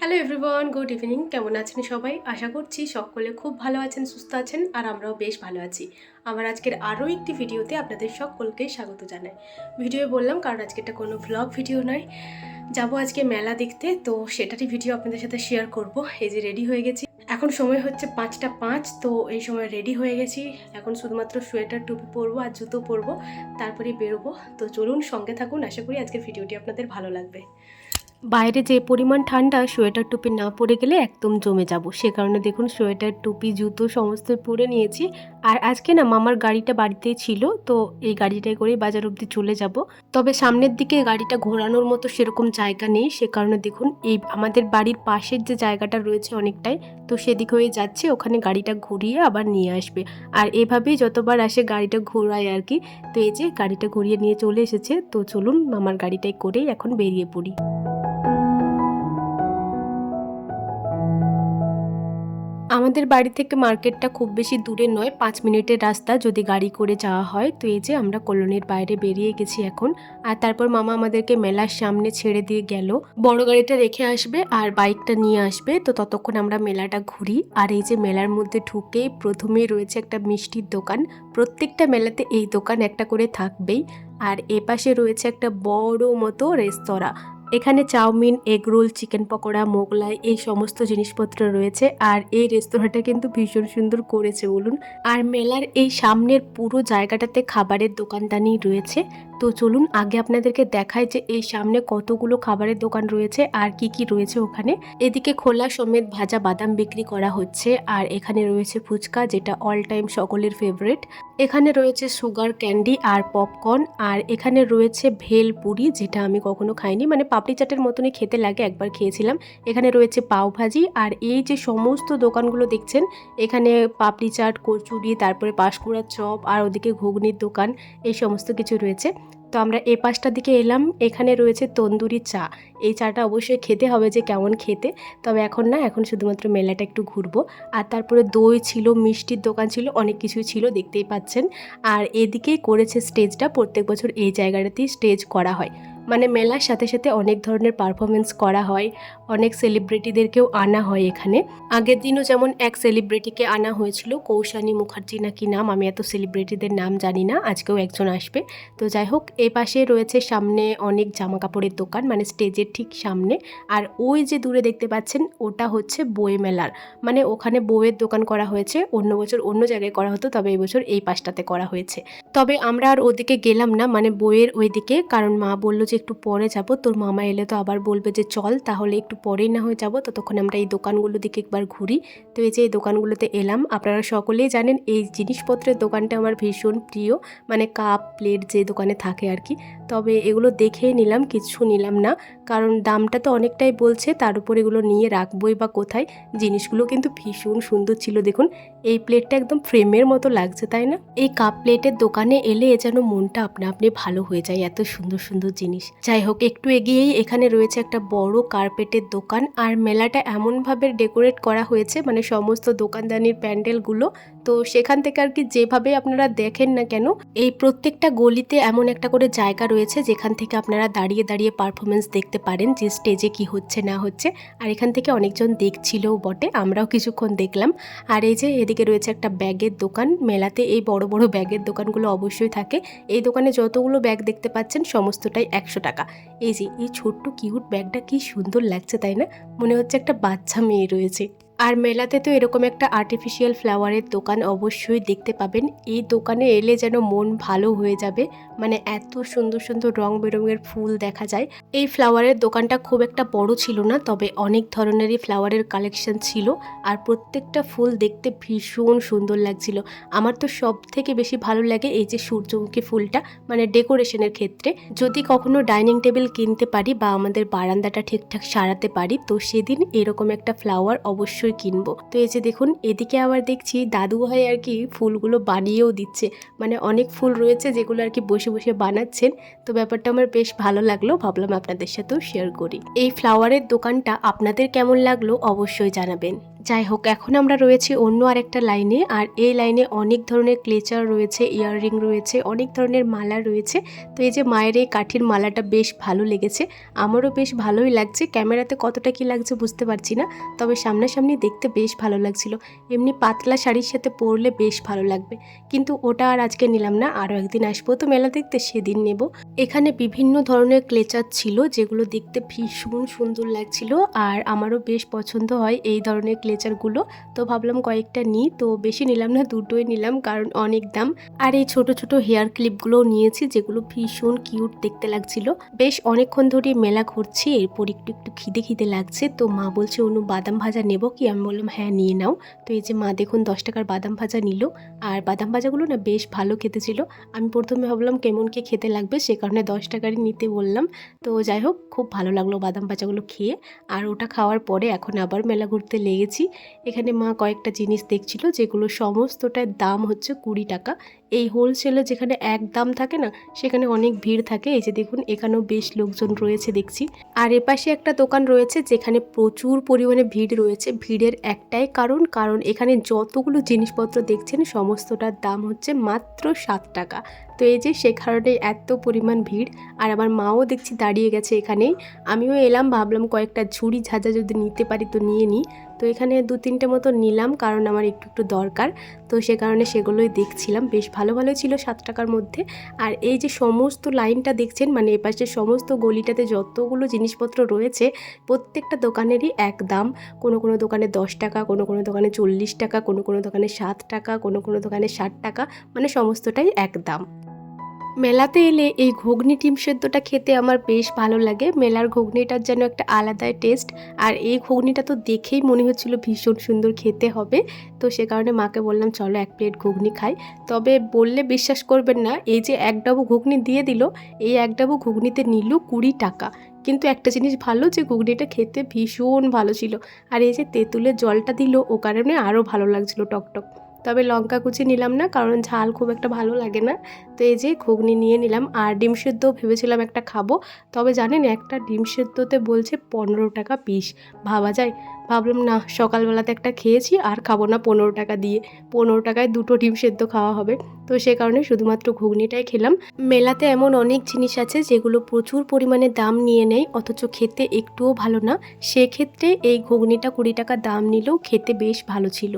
Hello everyone, good evening. কেমন আছেন সবাই? আশা করছি সকলে খুব ভালো আছেন, সুস্থ আছেন, আর আমরাও বেশ ভালো আছি। আমার আজকের আরও একটি ভিডিওতে আপনাদের সকলকে স্বাগত জানাই। ভিডিও বললাম কারণ আজকে এটা কোনো ভ্লগ ভিডিও নয়, যাবো আজকে মেলা দেখতে, তো সেটারই ভিডিও আপনাদের সাথে শেয়ার করব। এই যে রেডি হয়ে গেছি, এখন সময় হচ্ছে 5টা 5, তো এই সময় রেডি হয়ে গেছি। এখন শুধুমাত্র সোয়েটার টুপি পরবো আর জুতো পরবো, তারপরেই বেরোবো। তো চলুন সঙ্গে থাকুন, আশা করি আজকের ভিডিওটি আপনাদের ভালো লাগবে। বাইরে যে পরিমাণ ঠান্ডা, সোয়েটার টুপি না পরে গেলে একদম জমে যাব, সে কারণে দেখুন সোয়েটার টুপি জুতো সমস্ত পরে নিয়েছি। আর আজকে না মামার গাড়িটা বাড়িতেই ছিল, তো এই গাড়িটাই করে বাজার অবধি চলে যাব। তবে সামনের দিকে গাড়িটা ঘোরানোর মতো সেরকম জায়গা নেই, সে কারণে দেখুন এই আমাদের বাড়ির পাশের যে জায়গাটা রয়েছে অনেকটাই, তো সেদিক হয়ে যাচ্ছে, ওখানে গাড়িটা ঘুরিয়ে আবার নিয়ে আসবে। আর এভাবেই যতবার আসে গাড়িটা ঘোরায় আর কি। তো এই যে গাড়িটা ঘুরিয়ে নিয়ে চলে এসেছে, তো চলুন মামার গাড়িটাই করেই এখন বেরিয়ে পড়ি। আমাদের বাড়ি থেকে মার্কেটটা খুব বেশি দূরে নয়, 5 মিনিটের রাস্তা যদি গাড়ি করে যাওয়া হয়। তো এই যে আমরা কলোনির বাইরে বেরিয়ে গেছি এখন। আর তারপর মামা আমাদেরকে মেলার সামনে ছেড়ে দিয়ে গেল, বড় গাড়িটা রেখে আসবে আর বাইকটা নিয়ে আসবে। তো ততক্ষণ আমরা মেলাটা ঘুরি। আর এই যে মেলার মধ্যে ঢুকে প্রথমেই রয়েছে একটা মিষ্টির দোকান। প্রত্যেকটা মেলাতে এই দোকান একটা করে থাকবেই। আর এপাশে রয়েছে একটা বড় মতো রেস্তোরাঁ, এখানে chow mein, egg roll, chicken pakora, Mughlai এই সমস্ত জিনিসপত্র রয়েছে। আর এই রেস্তোরাঁটা কিন্তু ভীষণ সুন্দর করেছে বলুন। আর মেলার এই সামনের পুরো জায়গাটাতে খাবারের দোকানদানি রয়েছে। তো চলুন আগে আপনাদেরকে দেখায় যে এই সামনে কতগুলো খাবারের দোকান রয়েছে আর কি কি রয়েছে ওখানে। এদিকে খোলা সমেত ভাজা বাদাম বিক্রি করা হচ্ছে। আর এখানে রয়েছে ফুচকা, যেটা অল টাইম সকলের ফেভারিট। এখানে রয়েছে সুগার ক্যান্ডি আর পপকর্ন। আর এখানে রয়েছে ভেল পুরি, যেটা আমি কখনো খাইনি, মানে পাপড়ি চাটের মতনই খেতে লাগে, একবার খেয়েছিলাম। এখানে রয়েছে পাও ভাজি। আর এই যে সমস্ত দোকানগুলো দেখছেন, এখানে পাপড়ি চাট, কচুরি, তারপরে পাঁশকুড়ার চপ, আর ওদিকে ঘুগনির দোকান, এই সমস্ত কিছু রয়েছে। তো আমরা এ পাশটার দিকে এলাম, এখানে রয়েছে তন্দুরি চা। এই চাটা অবশ্যই খেতে হবে যে কেমন খেতে, তবে এখন না, এখন শুধুমাত্র মেলাটা একটু ঘুরবো। আর তারপরে দই ছিল, মিষ্টির দোকান ছিল, অনেক কিছুই ছিল, দেখতেই পাচ্ছেন। আর এদিকেই করেছে স্টেজটা, প্রত্যেক বছর এই জায়গাটাতেই স্টেজ করা হয়, মানে মেলার সাথে সাথে অনেক ধরনের পারফরমেন্স করা হয়, অনেক সেলিব্রিটিদেরকেও আনা হয় এখানে। আগের দিনও যেমন এক সেলিব্রিটিকে আনা হয়েছিল, কৌশানী মুখার্জি নাকি নাম, আমি এত সেলিব্রিটিদের নাম জানি না, আজকেও একজন আসবে। তো যাই হোক, এই পাশে রয়েছে সামনে অনেক জামা কাপড়ের দোকান, মানে স্টেজের ঠিক সামনে। আর ওই যে দূরে দেখতে পাচ্ছেন, ওটা হচ্ছে বই মেলার, মানে ওখানে বইয়ের দোকান করা হয়েছে। অন্য বছর অন্য জায়গায় করা হতো, তবে এই বছর এই পাশটাতে করা হয়েছে। তবে আমরা আর ওদিকে গেলাম না, মানে বইয়ের ওই দিকে, কারণ মা বললো যে একটু পরে যাব, তোর মামা এলে তো আবার বলবে যে চল, তাহলে একটু পরেই না হয়ে যাবো, ততক্ষণ আমরা এই দোকানগুলো দিকে একবার ঘুরি। তো এই যে এই দোকানগুলোতে এলাম, আপনারা সকলেই জানেন এই জিনিসপত্রের দোকানটা আমার ভীষণ প্রিয়, মানে কাপ প্লেট যে দোকানে থাকে আর কি। তবে এগুলো দেখেই নিলাম, কিছু নিলাম না, কারণ দামটা তো অনেকটাই বলছে, তার উপর এগুলো নিয়ে রাখবোই বা কোথায়। জিনিসগুলো কিন্তু ভীষণ সুন্দর ছিল, দেখুন এই প্লেটটা একদম ফ্রেমের মতো লাগছে, তাই না? এই কাপ প্লেটের দোকানে এলে যেন মনটা আপনা আপনি ভালো হয়ে যায়, এত সুন্দর সুন্দর জিনিস। যাই হোক, একটু এগিয়েই এখানে রয়েছে একটা বড় কার্পেটের দোকান। আর মেলাটা এমনভাবে ডেকোরেট করা হয়েছে, মানে সমস্ত দোকানদানির প্যান্ডেলগুলো, তো সেখান থেকে আর কি যেভাবে আপনারা দেখেন না কেন, এই প্রত্যেকটা গলিতে এমন একটা করে জায়গা রয়েছে যেখান থেকে আপনারা দাঁড়িয়ে দাঁড়িয়ে পারফরমেন্স দেখতে পারেন যে স্টেজে কি হচ্ছে না হচ্ছে। আর এখান থেকে অনেকজন দেখছিলও বটে, আমরাও কিছুক্ষণ দেখলাম। আর এই যে এদিকে রয়েছে একটা ব্যাগের দোকান, মেলাতে এই বড় বড় ব্যাগের দোকানগুলো অবশ্যই থাকে। এই দোকানে যতগুলো ব্যাগ দেখতে পাচ্ছেন সমস্তটাই 100 টাকা। এই যে এই ছোট্ট কিউট ব্যাগটা কি সুন্দর লাগছে, তাই না? মনে হচ্ছে একটা বাচ্চা মেয়ে রয়েছে। আর মেলাতে তো এরকম একটা আর্টিফিশিয়াল ফ্লাওয়ারের দোকান অবশ্যই দেখতে পাবেন। এই দোকানে এলে যেন মন ভালো হয়ে যাবে, মানে এত সুন্দর সুন্দর রং বেরঙের ফুল দেখা যায়। এই ফ্লাওয়ারের দোকানটা খুব একটা বড় ছিল না, তবে অনেক ধরনেরই ফ্লাওয়ারের কালেকশন ছিল। আর প্রত্যেকটা ফুল দেখতে ভীষণ সুন্দর লাগছিল। আমার তো সব থেকে বেশি ভালো লাগে এই যে সূর্যমুখী ফুলটা, মানে ডেকোরেশনের ক্ষেত্রে। যদি কখনো ডাইনিং টেবিল কিনতে পারি বা আমাদের বারান্দাটা ঠিকঠাক সারাতে পারি, তো সেদিন এরকম একটা ফ্লাওয়ার অবশ্যই কিনবো। তো এই যে দেখুন, এদিকে আবার দেখছি দাদু ভাই আর কি ফুলগুলো বানিয়েও দিচ্ছে, মানে অনেক ফুল রয়েছে যেগুলো আর কি বসে বসে বানাচ্ছেন। তো ব্যাপারটা আমার বেশ ভালো লাগলো, ভাবলাম আপনাদের সাথেও শেয়ার করি। এই ফ্লাওয়ারের দোকানটা আপনাদের কেমন লাগলো অবশ্যই জানাবেন। যাই হোক, এখন আমরা রয়েছি অন্য আরেকটা লাইনে, আর এই লাইনে অনেক ধরনের ক্লেচার রয়েছে, ইয়াররিং রয়েছে, অনেক ধরনের মালা রয়েছে। তো এই যে মায়ের এই কাঠির মালাটা বেশ ভালো লেগেছে, আমারও বেশ ভালোই লাগছে। ক্যামেরাতে কতটা কি লাগছে বুঝতে পারছি না, তবে সামনাসামনি দেখতে বেশ ভালো লাগছিল। এমনি পাতলা শাড়ির সাথে পরলে বেশ ভালো লাগবে, কিন্তু ওটা আর আজকে নিলাম না, আরও একদিন আসবো তো মেলা দেখতে, সেদিন নেব। এখানে বিভিন্ন ধরনের ক্লেচার ছিল যেগুলো দেখতে ভীষণ সুন্দর লাগছিল, আর আমারও বেশ পছন্দ হয় এই ধরনের ক্লেচারগুলো। তো ভাবলাম কয়েকটা নিই, তো বেশি নিলাম না, দুটোই নিলাম কারণ অনেক দাম। আর এই ছোট ছোট হেয়ার ক্লিপগুলোও নিয়েছি যেগুলো ভীষণ কিউট দেখতে লাগছিল। বেশ অনেকক্ষণ ধরে মেলা ঘুরছি, এরপর একটু একটু খিদে খিদে লাগছে। তো মা বলছে অনু বাদাম ভাজা নেব কি, আমি বললাম হ্যাঁ নিয়ে নাও। তো এই যে মা দেখুন 10 টাকার বাদাম ভাজা নিল, আর বাদাম ভাজাগুলো না বেশ ভালো খেতে ছিল। আমি প্রথমে ভাবলাম কেমন কি খেতে লাগবে, সে কারণে 10 টাকারই নিতে বললাম। তো যাই হোক, খুব ভালো লাগলো বাদাম ভাজাগুলো খেয়ে। আর ওটা খাওয়ার পরে এখন আবার মেলা ঘুরতে লেগেছি। এখানে মা কয়েকটা জিনিস দেখছিল যেগুলো সমস্তটার দাম হচ্ছে 20 টাকা। এই হোলসেলে যেখানে এক দাম থাকে না, সেখানে অনেক ভিড় থাকে। এই যে দেখুন এখানেও বেশ লোকজন রয়েছে দেখছি। আর এপাশে একটা দোকান রয়েছে যেখানে প্রচুর পরিমাণে ভিড় রয়েছে। ভিড়ের একটাই কারণ এখানে যতগুলো জিনিসপত্র দেখছেন সমস্তটার দাম হচ্ছে মাত্র 7 টাকা। তো এই যে সে কারণে এত পরিমাণ ভিড়। আর আমার মাও দেখছি দাঁড়িয়ে গেছে এখানেই। আমিও এলাম, ভাবলাম কয়েকটা ঝুড়ি ঝাঁঝা যদি নিতে পারি তো নিয়ে নিই। তো এখানে 2-3টে মতো নিলাম কারণ আমার একটু একটু দরকার। তো সে কারণে সেগুলোই দেখছিলাম, বেশ ভালো ভালো ছিল 7 টাকার মধ্যে। আর এই যে সমস্ত লাইনটা দেখছেন, মানে এপাশে সমস্ত গলিটাতে যতগুলো জিনিসপত্র রয়েছে প্রত্যেকটা দোকানেরই এক দাম। কোনো কোনো দোকানে 10 টাকা, কোনো কোনো দোকানে 40 টাকা, কোনো কোনো দোকানে 7 টাকা, কোনো কোনো দোকানে 60 টাকা, মানে সমস্তটাই এক দাম। মেলাতে এলে এই ঘুগনি ডিম সেদ্ধটা খেতে আমার বেশ ভালো লাগে। মেলার ঘুগনিটার যেন একটা আলাদাই টেস্ট। আর এই ঘুগনিটা তো দেখেই মনে হচ্ছিল ভীষণ সুন্দর খেতে হবে। তো সে কারণে মাকে বললাম চলো 1 প্লেট ঘুগনি খাই। তবে বললে বিশ্বাস করবেন না, এই যে 1 ডাবু ঘুগনি দিয়ে দিল, এই 1 ডাবু ঘুগনিতে নিল 20 টাকা। কিন্তু একটা জিনিস ভালো, যে ঘুগনিটা খেতে ভীষণ ভালো ছিল। আর এই যে তেঁতুলের জলটা দিল, ও কারণে আরও ভালো লাগছিল টকটক। তবে লঙ্কা কুচি নিলাম না কারণ ঝাল খুব একটা ভালো লাগে না। তো এই যে ঘুগনি নিয়ে নিলাম। আর ডিম সেদ্ধও ভেবেছিলাম একটা খাবো, তবে জানেন একটা ডিম সেদ্ধতে বলছে 15 টাকা পিস। ভাবা যায়? ভাবলাম না, সকালবেলাতে একটা খেয়েছি, আর খাবো না 15 টাকা দিয়ে। 15 টাকায় 2টো ডিম সেদ্ধ খাওয়া হবে। তো সে কারণে শুধুমাত্র ঘুগনিটাই খেলাম। মেলাতে এমন অনেক জিনিস আছে যেগুলো প্রচুর পরিমাণে দাম নিয়ে নেয়, অথচ খেতে একটুও ভালো না। সেক্ষেত্রে এই ঘুগনিটা 20 টাকা দাম নিলেও খেতে বেশ ভালো ছিল।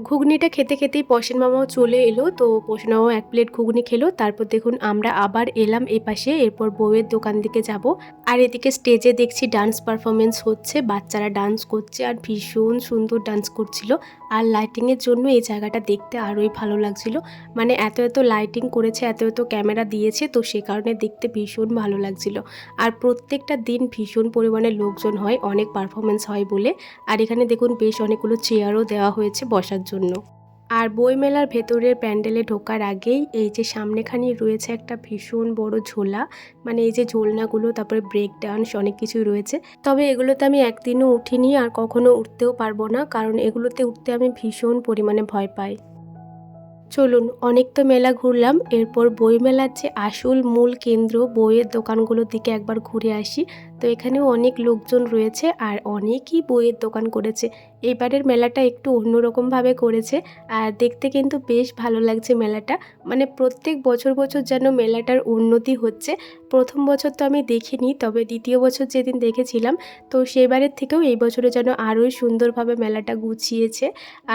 ঘুগনিটা খেতে খেতেই পশেন মামাও চলে এলো। তো পশেন মামাও 1 প্লেট ঘুগনি খেলো। তারপর দেখুন আমরা আবার এলাম এপাশে, এরপর বউয়ের দোকান দিকে যাব। আর এদিকে স্টেজে দেখছি ডান্স পারফরমেন্স হচ্ছে, বাচ্চারা ডান্স করছে আর ভীষণ সুন্দর ডান্স করছিল। আর লাইটিংয়ের জন্য এই জায়গাটা দেখতে আরোই ভালো লাগছিল। মানে এত এত লাইটিং করেছে, এত এত ক্যামেরা দিয়েছে, তো সে কারণে দেখতে ভীষণ ভালো লাগছিল। আর প্রত্যেকটা দিন ভীষণ পরিমাণে লোকজন হয়, অনেক পারফরমেন্স হয় বলে। আর এখানে দেখুন বেশ অনেকগুলো চেয়ারও দেওয়া হয়েছে বসার জন্য। আর বইমেলার ভেতরের প্যান্ডেলে ঢোকার আগেই এই যে সামনেখানি রয়েছে একটা ভীষণ বড় ঝোলা, মানে এই যে ঝোলনাগুলো, তারপরে ব্রেক ডান্স, অনেক কিছুই রয়েছে। তবে এগুলোতে আমি একদিনও উঠিনি, আর কখনো উঠতেও পারবো না, কারণ এগুলোতে উঠতে আমি ভীষণ পরিমাণে ভয় পাই। চলুন, অনেক তো মেলা ঘুরলাম, এরপর বইমেলার যে আসল মূল কেন্দ্র বইয়ের দোকানগুলোর দিকে একবার ঘুরে আসি। তো এখানেও অনেক লোকজন রয়েছে আর অনেকই বইয়ের দোকান করেছে। এবারের মেলাটা একটু অন্যরকমভাবে করেছে, আর দেখতে কিন্তু বেশ ভালো লাগছে মেলাটা। মানে প্রত্যেক বছর বছর যেন মেলাটার উন্নতি হচ্ছে। প্রথম বছর তো আমি দেখিনি, তবে দ্বিতীয় বছর যেদিন দেখেছিলাম, তো সেবারের থেকেও এই বছরে যেন আরোই সুন্দরভাবে মেলাটা গুছিয়েছে।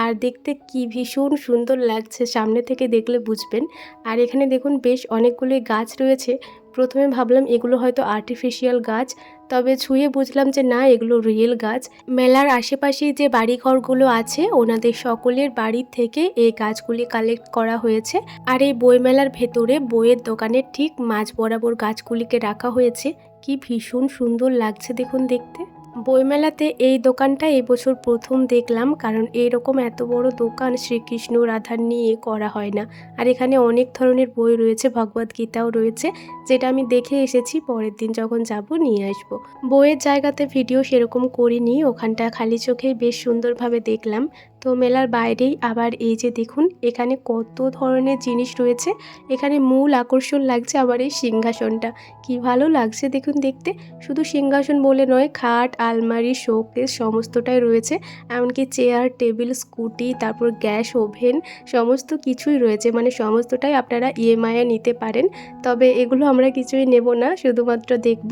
আর দেখতে কি ভীষণ সুন্দর লাগছে, সামনে থেকে দেখলে বুঝবেন। আর এখানে দেখুন বেশ অনেকগুলোই গাছ রয়েছে। প্রথমে ভাবলাম এগুলো হয়তো আর্টিফিশিয়াল গাছ, তবে ছুঁয়ে বুঝলাম যে না, এগুলো রিয়েল গাছ। মেলার আশেপাশে যে বাড়িঘরগুলো আছে ওনাদের সকলের বাড়ির থেকে এই গাছগুলি কালেক্ট করা হয়েছে। আর এই বইমেলার ভেতরে বইয়ের দোকানের ঠিক মাঝ বরাবর গাছগুলিকে রাখা হয়েছে। কি ভীষণ সুন্দর লাগছে দেখুন দেখতে। বইমেলাতে এই দোকানটা এবছর প্রথম দেখলাম, কারণ এইরকম এত বড় দোকান শ্রীকৃষ্ণ রাধার নিয়ে করা হয় না। আর এখানে অনেক ধরনের বই রয়েছে, ভগবদ গীতাও রয়েছে, যেটা আমি দেখে এসেছি, পরের দিন যখন যাব নিয়ে আসবো। বইয়ের জায়গাতে ভিডিও সেরকম করিনি, ওখানটা খালি চোখেই বেশ সুন্দরভাবে দেখলাম। তো মেলার বাইরেই আবার এই যে দেখুন এখানে কত ধরনের জিনিস রয়েছে। এখানে মূল আকর্ষণ লাগছে আবার এই সিংহাসনটা, কি ভালো লাগছে দেখুন দেখতে। শুধু সিংহাসন বলে নয়, খাট, আলমারি, শোকেস সমস্তটাই রয়েছে। এমনকি চেয়ার, টেবিল, স্কুটি, তারপর গ্যাস ওভেন সমস্ত কিছুই রয়েছে, মানে সমস্তটাই আপনারা ইএমআইয়ে নিতে পারেন। তবে এগুলো আমরা কিছুই নেব না, শুধুমাত্র দেখব।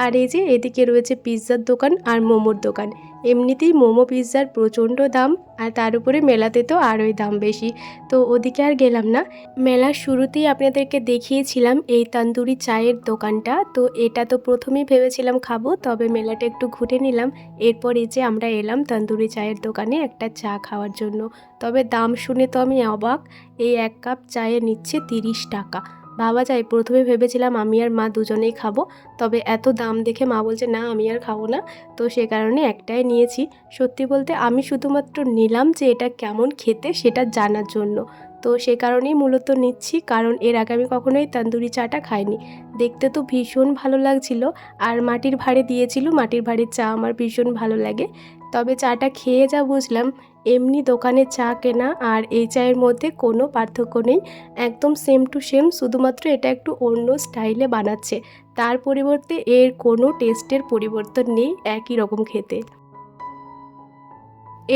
আর এই যে এদিকে রয়েছে পিৎজার দোকান আর মোমোর দোকান। এমনিতেই মোমো পিৎজার প্রচণ্ড দাম, আর তার উপরে মেলাতে তো আরোই দাম বেশি। তো ওদিকে আর গেলাম না। মেলার শুরুতেই আপনাদেরকে দেখিয়েছিলাম এই তন্দুরি চায়ের দোকানটা। তো এটা তো প্রথমেই ভেবেছিলাম খাবো, তবে মেলাটা একটু ঘুরে নিলাম। এরপর এই যে আমরা এলাম তন্দুরি চায়ের দোকানে একটা চা খাওয়ার জন্য। তবে দাম শুনে তো আমি অবাক, এই 1 কাপ চায়ে নিচ্ছে 30 টাকা। ভাবা যায়, প্রথমে ভেবেছিলাম আমি আর মা দুজনেই খাবো, তবে এত দাম দেখে মা বলছে না আমি আর খাবো না। তো সে কারণে একটাই নিয়েছি। সত্যি বলতে আমি শুধুমাত্র নিলাম যে এটা কেমন খেতে সেটা জানার জন্য। তো সে কারণেই মূলত নিচ্ছি, কারণ এর আগে আমি কখনোই তন্দুরি চাটা খাইনি। দেখতে তো ভীষণ ভালো লাগছিল, আর মাটির ভাঁড়ে দিয়েছিল। মাটির ভাঁড়ের চা আমার ভীষণ ভালো লাগে। তবে চাটা খেয়ে যা বুঝলাম, এমনি দোকানে চা কেনা আর এই চায়ের মধ্যে কোনো পার্থক্য নেই, একদম সেম টু সেম। শুধুমাত্র এটা একটু অন্য স্টাইলে বানাচ্ছে, তার পরিবর্তে এর কোনো টেস্টের পরিবর্তন নেই, একই রকম খেতে।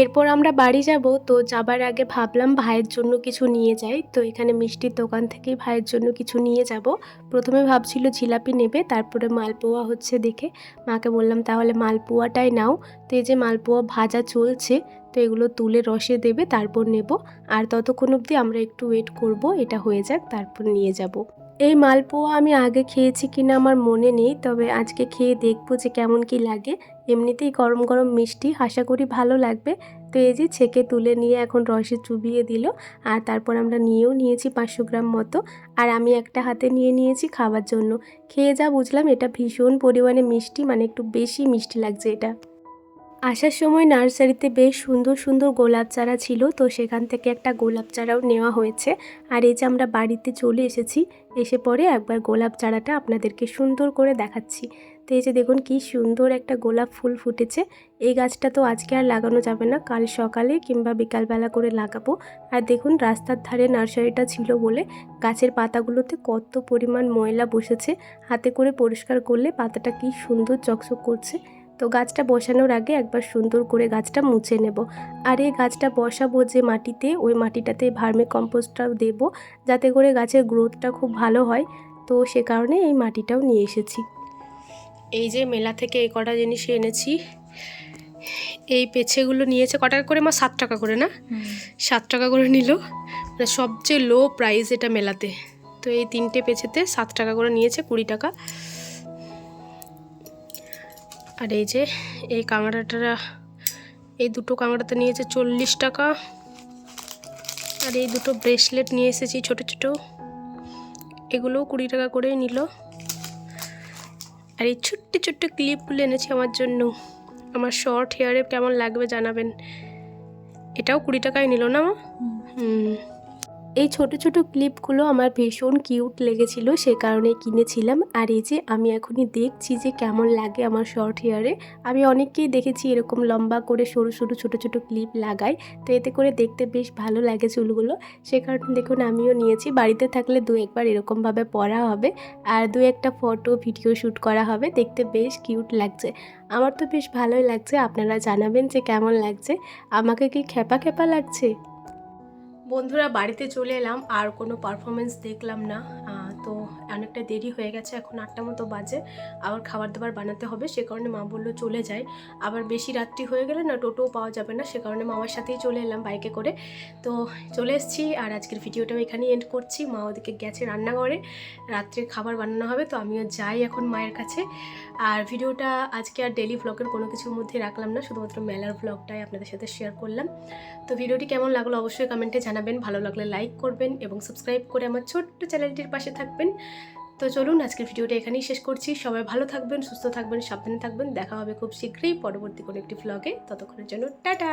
এরপর আমরা বাড়ি যাব। তো যাবার আগে ভাবলাম ভাইয়ের জন্য কিছু নিয়ে যাই। তো এখানে মিষ্টির দোকান থেকেই ভাইয়ের জন্য কিছু নিয়ে যাব। প্রথমে ভাবছিল জিলাপি নেবে, তারপরে মালপোয়া হচ্ছে দেখে মাকে বললাম তাহলে মালপোয়াটাই নাও। তো এই যে মালপোয়া ভাজা চলছে, তো এগুলো তুলে রসে দেবে, তারপর নেব। আর ততক্ষণ অবধি আমরা একটু ওয়েট করব, এটা হয়ে যাক তারপর নিয়ে যাব। এই মালপোয়া আমি আগে খেয়েছি কিনা আমার মনে নেই, তবে আজকে খেয়ে দেখবো যে কেমন কি লাগে। এমনিতেই গরম গরম মিষ্টি, আশা করি ভালো লাগবে। তো এই যে ছেঁকে তুলে নিয়ে এখন রসে চুবিয়ে দিল, আর তারপর আমরা নিয়েও নিয়েছি 500 গ্রাম মতো। আর আমি একটা হাতে নিয়ে নিয়েছি খাওয়ার জন্য। খেয়ে যা বুঝলাম এটা ভীষণ পরিমাণে মিষ্টি, মানে একটু বেশি মিষ্টি লাগছে এটা। আসার সময় নার্সারিতে বেশ সুন্দর সুন্দর গোলাপ চারা ছিল, তো সেখান থেকে একটা গোলাপ চারাও নেওয়া হয়েছে। আর এই যে আমরা বাড়িতে চলে এসেছি, এসে পরে একবার গোলাপ চারাটা আপনাদেরকে সুন্দর করে দেখাচ্ছি। তো এই যে দেখুন কি সুন্দর একটা গোলাপ ফুল ফুটেছে। এই গাছটা তো আজকে আর লাগানো যাবে না, কাল সকালে কিংবা বিকালবেলা করে লাগাবো। আর দেখুন রাস্তার ধারে নার্সারিটা ছিল বলে গাছের পাতাগুলোতে কত পরিমাণ ময়লা বসেছে। হাতে করে পরিষ্কার করলে পাতাটা কি সুন্দর চকচক করছে। তো গাছটা বসানোর আগে একবার সুন্দর করে গাছটা মুছে নেব। আর এই গাছটা বসাবো যে মাটিতে, ওই মাটিটাতে ভার্মি কম্পোস্টটাও দেব, যাতে করে গাছের গ্রোথটা খুব ভালো হয়। তো সে কারণে এই মাটিটাও নিয়ে এসেছি। এই যে মেলা থেকে এই কটা জিনিস এনেছি। এই পেছেগুলো নিয়েছে কটা করে মা? 7 টাকা করে না? 7 টাকা করে নিল, মানে সবচেয়ে লো প্রাইস এটা মেলাতে। তো এই 3টে পেছেতে 7 টাকা করে নিয়েছে, 20 টাকা। আর এই যে এই কাঁকড়াটা, এই দুটো কাঁকড়াতে নিয়েছে 40 টাকা। আর এই দুটো ব্রেসলেট নিয়ে এসেছি ছোটো ছোটো, এগুলোও 20 টাকা করেই নিল। আর এই ছোট্ট ছোট্ট ক্লিপগুলো এনেছি আমার জন্য, আমার শর্ট হেয়ারে কেমন লাগবে জানাবেন। এটাও 20 টাকায় নিল না? এই ছোট ছোট ক্লিপগুলো আমার ভীষণ কিউট লেগেছিল, সে কারণে কিনেছিলাম। আর এই যে আমি এখনই দেখছি যে কেমন লাগে আমার শর্ট হেয়ারে। আমি অনেককেই দেখেছি এরকম লম্বা করে সরু সরু ছোট ছোট ক্লিপ লাগায়, তো এতে করে দেখতে বেশ ভালো লাগে চুলগুলো। সে কারণে দেখুন আমিও নিয়েছি। বাড়িতে থাকলে 2-1 বার এরকমভাবে পরা হবে, আর 2-1টা ফটো ভিডিও শ্যুট করা হবে, দেখতে বেশ কিউট লাগছে। আমার তো বেশ ভালোই লাগছে, আপনারা জানাবেন যে কেমন লাগছে। আমাকে কি খেপা খেপা লাগছে? বন্ধুরা বাড়িতে চলে এলাম, আর কোনো পারফরমেন্স দেখলাম না। তো অনেকটা দেরি হয়ে গেছে, এখন 8টা মতো বাজে। আবার খাবার দাবার বানাতে হবে, সে কারণে মা বললো চলে যাই। আবার বেশি রাত্রি হয়ে গেলে না টোটোও পাওয়া যাবে না, সে কারণে মামার সাথেই চলে এলাম বাইকে করে। তো চলে এসেছি, আর আজকের ভিডিওটাও এখানেই এন্ড করছি। মা ওদিকে গেছে রান্নাঘরে, রাত্রের খাবার বানানো হবে, তো আমিও যাই এখন মায়ের কাছে। আর ভিডিওটা আজকে আর ডেলি ভ্লগের কোনো কিছুর মধ্যে রাখলাম না, শুধুমাত্র মেলার ভ্লগটাই আপনাদের সাথে শেয়ার করলাম। তো ভিডিওটি কেমন লাগলো অবশ্যই কমেন্টে জানাবেন, ভালো লাগলে লাইক করবেন এবং সাবস্ক্রাইব করে আমার ছোট্ট চ্যানেলটির পাশে থাকবেন। তো চলুন আজকের ভিডিওটা এখানেই শেষ করছি। সবাই ভালো থাকবেন, সুস্থ থাকবেন, সাবধানে থাকবেন। দেখা হবে খুব শীঘ্রই পরবর্তী কোনো একটি ভ্লগে। ততক্ষণের জন্য টাটা।